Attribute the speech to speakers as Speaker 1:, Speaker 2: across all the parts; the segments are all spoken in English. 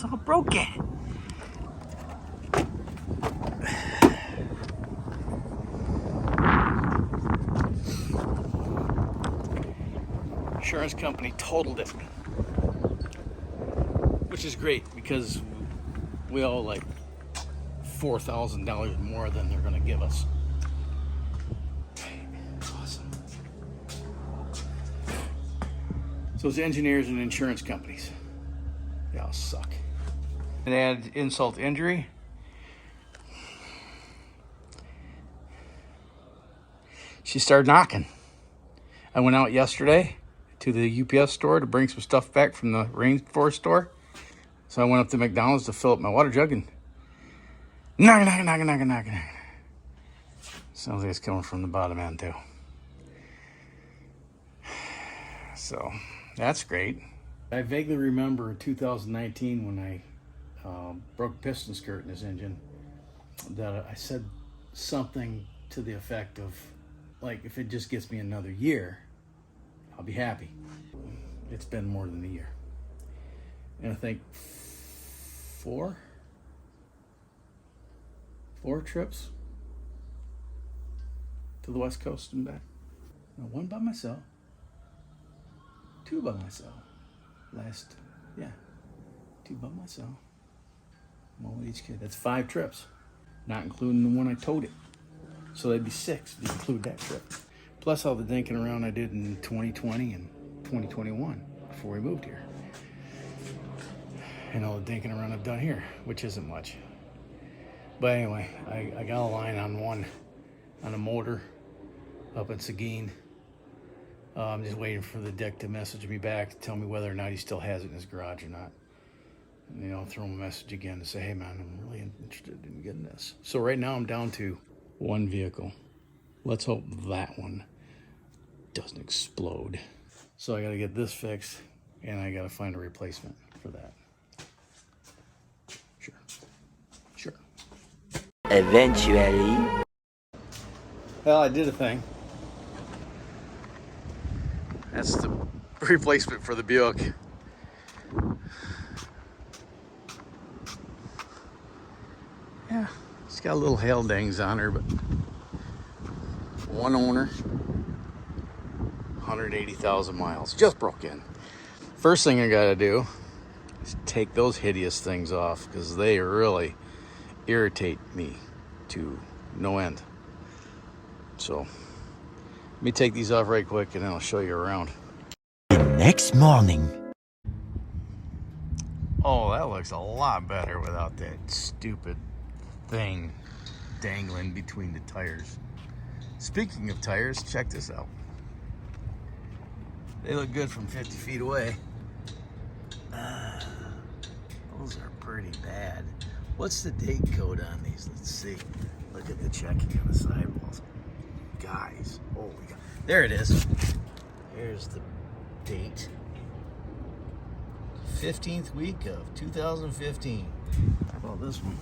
Speaker 1: It's all broken. Insurance company totaled it, which is great because we owe like $4,000 more than they're gonna give us. Awesome. So it's engineers and insurance companies. They all suck. And add insult to injury. She started knocking. I went out yesterday to the UPS store to bring some stuff back from the rainforest store. So I went up to McDonald's to fill up my water jug and knocking. Sounds like it's coming from the bottom end too. So that's great. I vaguely remember 2019 when I broke a piston skirt in this engine that I said something to the effect of, like, if it just gets me another year, I'll be happy. It's been more than a year. And I think four trips to the West Coast and back. No, one by myself, two by myself. Two by myself. One with each kid. That's 5 trips, not including the one I towed it. So that'd be 6 to include that trip. Plus all the dinking around I did in 2020 and 2021 before we moved here. And all the dinking around I've done here, which isn't much. But anyway, I got a line on a motor up in Seguin. I'm just waiting for the deck to message me back to tell me whether or not he still has it in his garage or not. And, you know, throw him a message again to say, hey man, I'm really interested in getting this. So right now I'm down to 1 vehicle. Let's hope that one doesn't explode. So I gotta get this fixed and I gotta find a replacement for that. Sure.
Speaker 2: Eventually.
Speaker 1: Well, I did a thing. That's the replacement for the Buick. Yeah, it's got a little hail dangs on her, but one owner, 180,000 miles, just broke in. First thing I gotta do is take those hideous things off because they really irritate me to no end. So let me take these off right quick and then I'll show you around.
Speaker 2: The next morning.
Speaker 1: Oh, that looks a lot better without that stupid thing dangling between the tires. Speaking of tires, check this out. They look good from 50 feet away. Those are pretty bad. What's the date code on these? Let's see. Look at the checking on the sidewalls. Guys, holy God. There it is. Here's the date. 15th week of 2015. How about this one?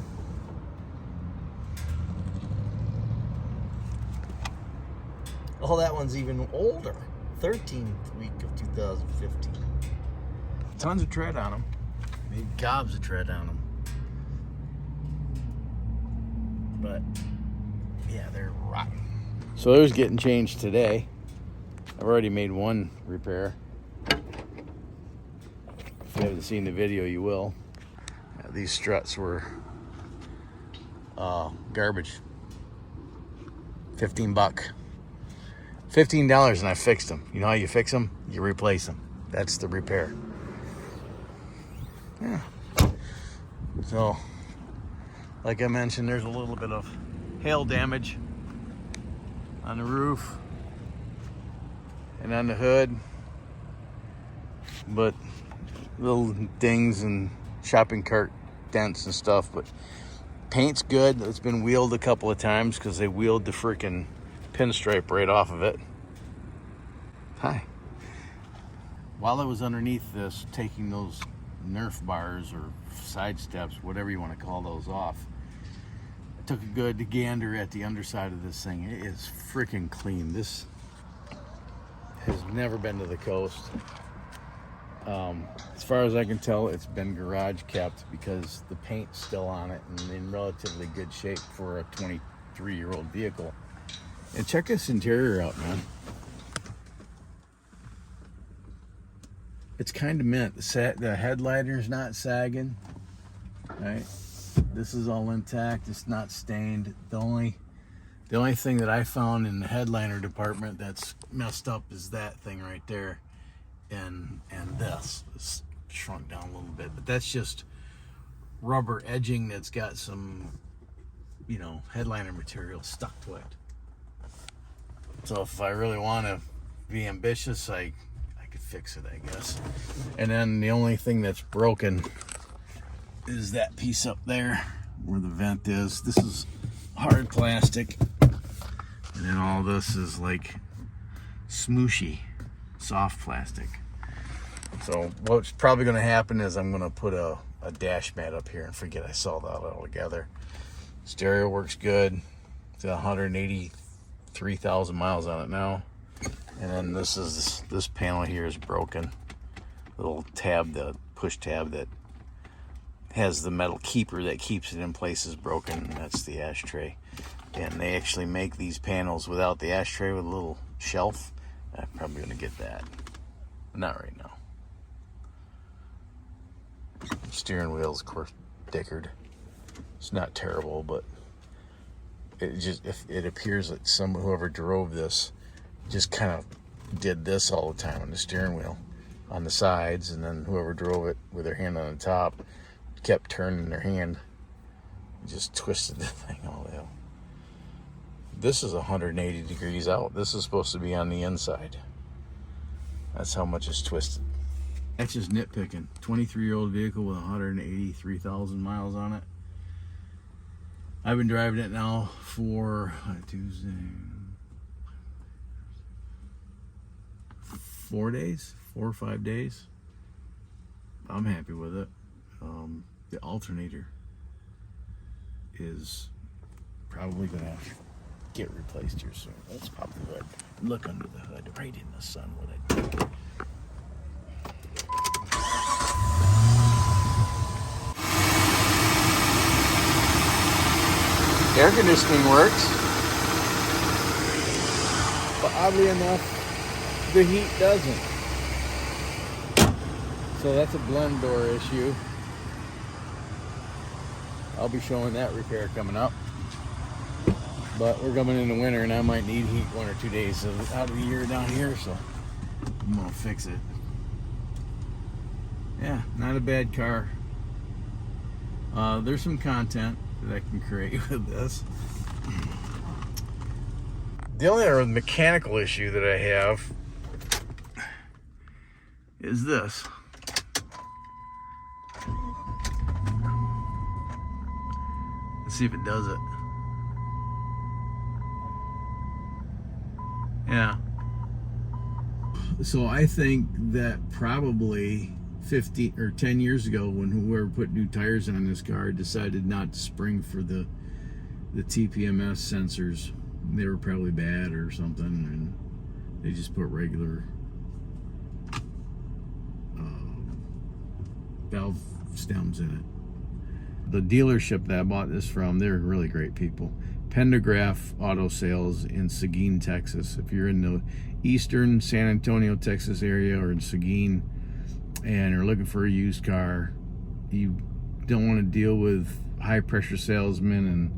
Speaker 1: Oh, that one's even older. 13th week of 2015. Tons of tread on them. Maybe gobs of tread on them. But yeah, they're rotten. So those getting changed today. I've already made one repair. If you haven't seen the video, you will. These struts were garbage. $15. $15 and I fixed them. You know how you fix them? You replace them. That's the repair. Yeah. So, like I mentioned, there's a little bit of hail damage on the roof and on the hood, but little dings and shopping cart dents and stuff. But paint's good. It's been wheeled a couple of times because they wheeled the freaking pinstripe right off of it. Hi. While I was underneath this, taking those Nerf bars or side steps, whatever you want to call those, off, I took a good gander at the underside of this thing. It is freaking clean. This has never been to the coast. As far as I can tell, it's been garage kept because the paint's still on it and in relatively good shape for a 23-year-old vehicle. And check this interior out, man. It's kind of mint. The headliner's not sagging, right? This is all intact. It's not stained. The only thing that I found in the headliner department that's messed up is that thing right there, and this is shrunk down a little bit. But that's just rubber edging that's got some, headliner material stuck to it. So if I really want to be ambitious, I could fix it, I guess. And then the only thing that's broken is that piece up there where the vent is. This is hard plastic, and then all this is like smooshy, soft plastic. So what's probably going to happen is I'm going to put a dash mat up here and forget I saw that altogether. Stereo works good. It's got 183,000 miles on it now. And then this panel here is broken. Little tab, the push tab that has the metal keeper that keeps it in place is broken. That's the ashtray. And they actually make these panels without the ashtray with a little shelf. I'm probably going to get that. But not right now. Steering wheel's, of course, dickered. It's not terrible, but it appears that whoever drove this just kind of did this all the time on the steering wheel, on the sides, and then whoever drove it with their hand on the top kept turning their hand, just twisted the thing all the way out. This is 180 degrees out. This is supposed to be on the inside. That's how much it's twisted. That's just nitpicking. 23-year-old vehicle with 183,000 miles on it. I've been driving it now for Tuesday, 4 or 5 days. I'm happy with it. The alternator is probably gonna have to get replaced here soon. Let's pop the hood. Look under the hood, right in the sun with it. Air conditioning works, but oddly enough, the heat doesn't. So that's a blend door issue. I'll be showing that repair coming up. But we're coming into winter and I might need heat 1 or 2 days out of the year down here, so I'm gonna fix it. Yeah, not a bad car. There's some content that I can create with this. The only other mechanical issue that I have is this. Let's see if it does it. Yeah. So I think that probably 50 or 10 years ago, when whoever put new tires on this car decided not to spring for the TPMS sensors, they were probably bad or something, and they just put regular valve stems in it. The dealership that I bought this from, they're really great people. Pendergraph Auto Sales in Seguin, Texas. If you're in the eastern San Antonio, Texas area, or in Seguin and are looking for a used car, you don't want to deal with high pressure salesmen and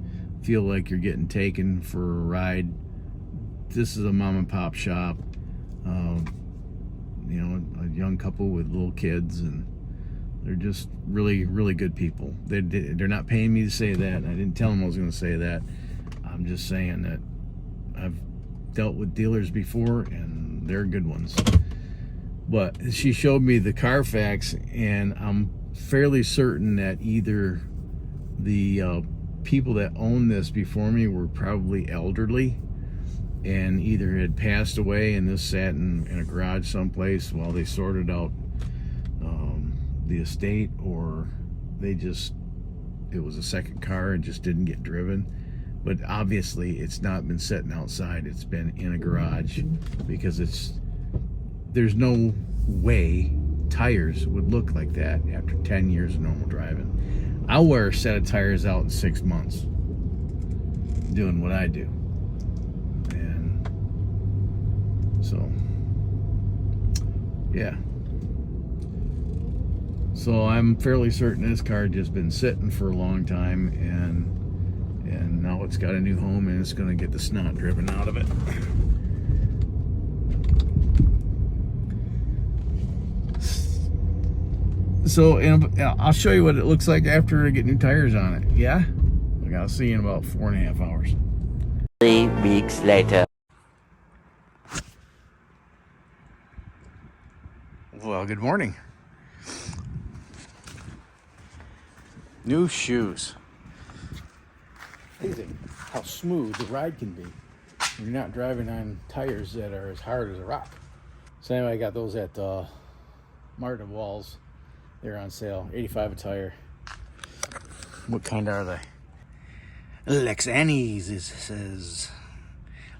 Speaker 1: feel like you're getting taken for a ride. This is a mom and pop shop. A young couple with little kids, and they're just really, really good people. They're not paying me to say that. I didn't tell them I was going to say that. I'm just saying that I've dealt with dealers before, and they're good ones. But she showed me the Carfax, and I'm fairly certain that either the people that owned this before me were probably elderly and either had passed away and this sat in a garage someplace while they sorted out the estate, or it was a second car and just didn't get driven. But obviously it's not been sitting outside, it's been in a garage, because there's no way tires would look like that after 10 years of normal driving. I'll wear a set of tires out in 6 months doing what I do. And so, yeah. So I'm fairly certain this car just been sitting for a long time, and now it's got a new home and it's going to get the snot driven out of it. So, and I'll show you what it looks like after I get new tires on it. Yeah? I'll see you in about 4.5 hours.
Speaker 2: 3 weeks later.
Speaker 1: Well, good morning. New shoes. Amazing how smooth the ride can be when you're not driving on tires that are as hard as a rock. So anyway, I got those at Martin Walls. They're on sale, $85 a tire. What kind are they? Lexanis, it says.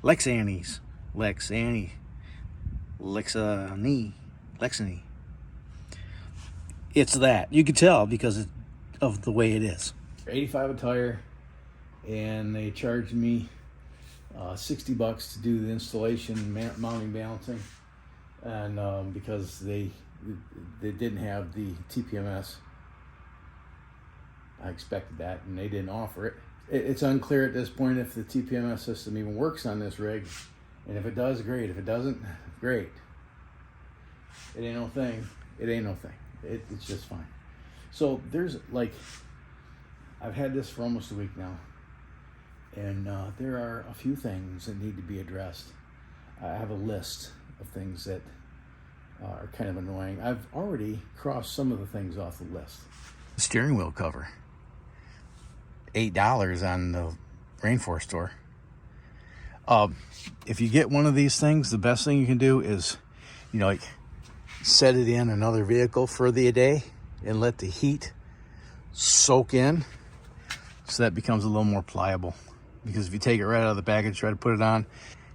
Speaker 1: Lexanis. Lexani. Lexani. It's that. You can tell because of the way it is. $85 a tire, and they charged me $60 to do the installation, mounting, balancing, and because they didn't have the TPMS. I expected that, and they didn't offer it. It's unclear at this point if the TPMS system even works on this rig, and if it does, great. If it doesn't, great. It ain't no thing. It ain't no thing. It's just fine. So there's I've had this for almost a week now, and there are a few things that need to be addressed. I have a list of things that are kind of annoying. I've already crossed some of the things off the list. The steering wheel cover, $8 on the Rainforest store. If you get one of these things, the best thing you can do is, set it in another vehicle for the day and let the heat soak in, so that becomes a little more pliable. Because if you take it right out of the package, try to put it on,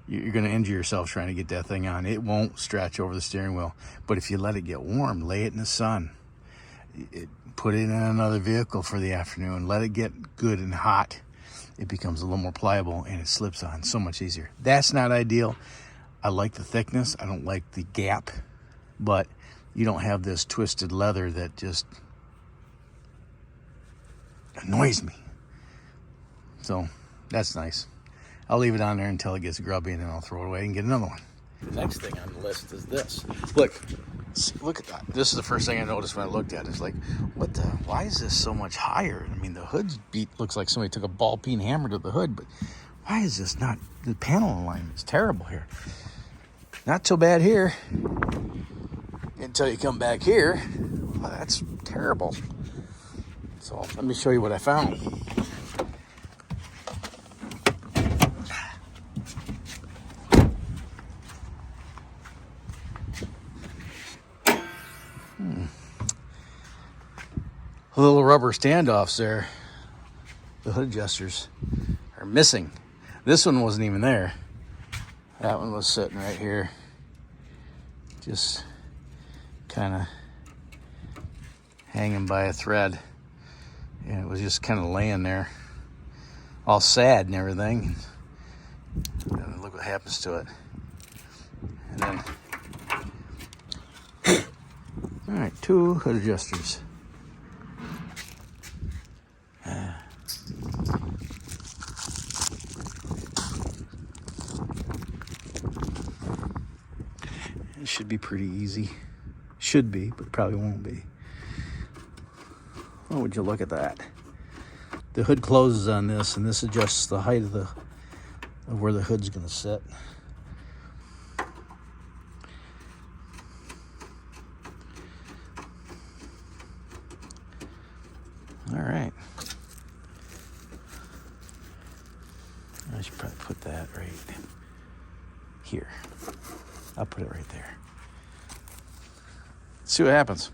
Speaker 1: you're going to injure yourself trying to get that thing on. It won't stretch over the steering wheel. But if you let it get warm, lay it in the sun, put it in another vehicle for the afternoon, let it get good and hot, it becomes a little more pliable and it slips on so much easier. That's not ideal. I like the thickness. I don't like the gap, but you don't have this twisted leather that just annoys me. So that's nice. I'll leave it on there until it gets grubby, and then I'll throw it away and get another one. The next thing on the list is this. Look at that. This is the first thing I noticed when I looked at it. It's like, why is this so much higher? I mean, the hood's beat looks like somebody took a ball peen hammer to the hood, but why is this not, the panel alignment is terrible here. Not so bad here until you come back here. Well, that's terrible. So let me show you what I found. Little rubber standoffs there. The hood adjusters are missing. This one wasn't even there. That one was sitting right here, just kind of hanging by a thread, and it was just kind of laying there all sad and everything. And look what happens to it. And then all right, 2 hood adjusters. It should be pretty easy. Should be, but probably won't be. Oh, would you look at that? The hood closes on this, and this adjusts the height of where the hood's going to sit. All right. I should probably put that right here. I'll put it right there. See what happens.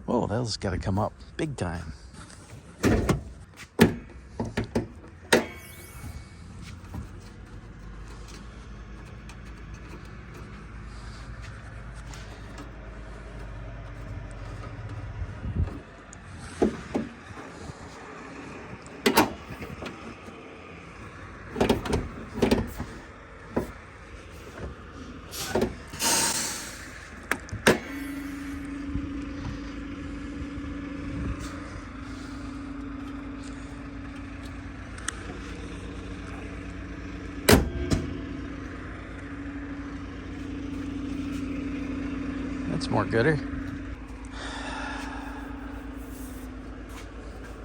Speaker 1: Whoa, that's got to come up big time. That's more gooder.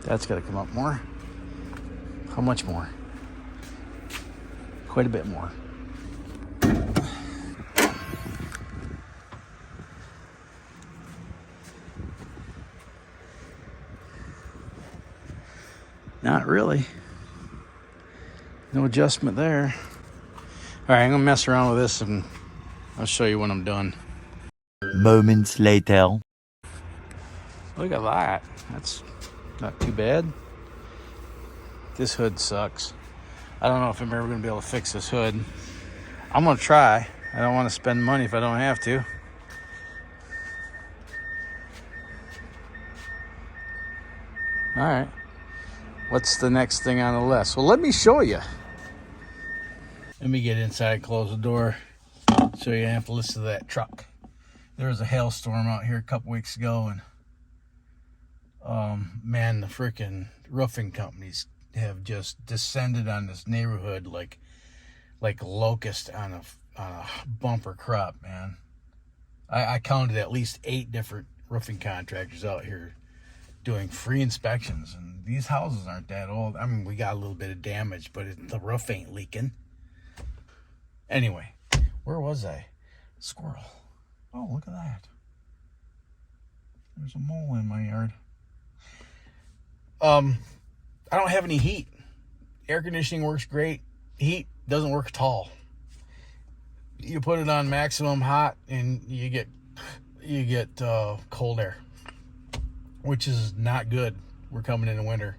Speaker 1: That's got to come up more. How much more? Quite a bit more. Not really. No adjustment there. All right, I'm gonna mess around with this and I'll show you when I'm done.
Speaker 2: Moments later.
Speaker 1: Look at that. That's not too bad. This hood sucks. I don't know if I'm ever gonna be able to fix this hood. I'm gonna try. I don't want to spend money if I don't have to. All right. What's the next thing on the list? Well, let me show you. Let me get inside, close the door, so you have to listen to that truck. There was a hailstorm out here a couple weeks ago, and man, the freaking roofing companies have just descended on this neighborhood like locust on a bumper crop, man. I counted at least 8 different roofing contractors out here doing free inspections, and these houses aren't that old. I mean, we got a little bit of damage, but the roof ain't leaking. Anyway, where was I? Squirrel. Oh, look at that. There's a mole in my yard. I don't have any heat. Air conditioning works great. Heat doesn't work at all. You put it on maximum hot and you get cold air, which is not good. We're coming into winter.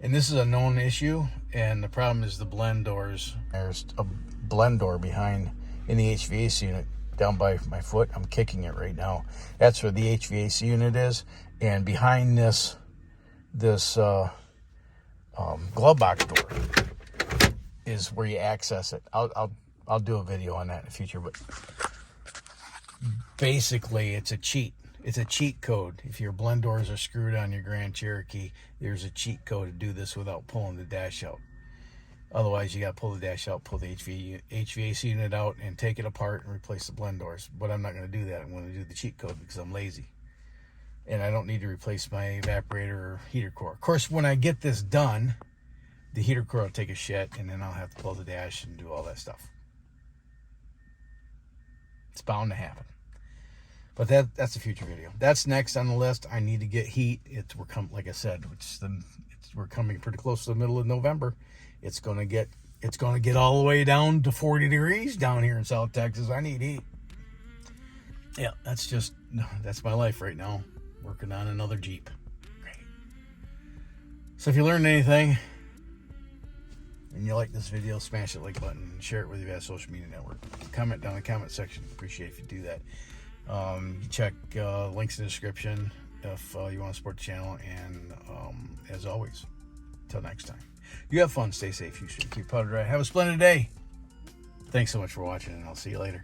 Speaker 1: And this is a known issue, and the problem is the blend doors. There's a blend door behind in the HVAC unit down by my foot. I'm kicking it right now. That's where the HVAC unit is, and behind this glove box door is where you access it. I'll do a video on that in the future, but basically it's a cheat. It's a cheat code. If your blend doors are screwed on your Grand Cherokee, there's a cheat code to do this without pulling the dash out. Otherwise, you got to pull the dash out, pull the HVAC unit out, and take it apart and replace the blend doors. But I'm not going to do that. I'm going to do the cheat code because I'm lazy. And I don't need to replace my evaporator or heater core. Of course, when I get this done, the heater core will take a shit, and then I'll have to pull the dash and do all that stuff. It's bound to happen. But that's a future video. That's next on the list. I need to get heat. Like I said, we're coming pretty close to the middle of November. It's gonna get all the way down to 40 degrees down here in South Texas. I need heat. Yeah, that's my life right now. Working on another Jeep. Great. So if you learned anything and you like this video, smash the like button and share it with your social media network. Comment down in the comment section. Appreciate if you do that. You check links in the description if you want to support the channel. And as always, until next time, you have fun, stay safe, you should keep powder dry. Have a splendid day. Thanks so much for watching, and I'll see you later.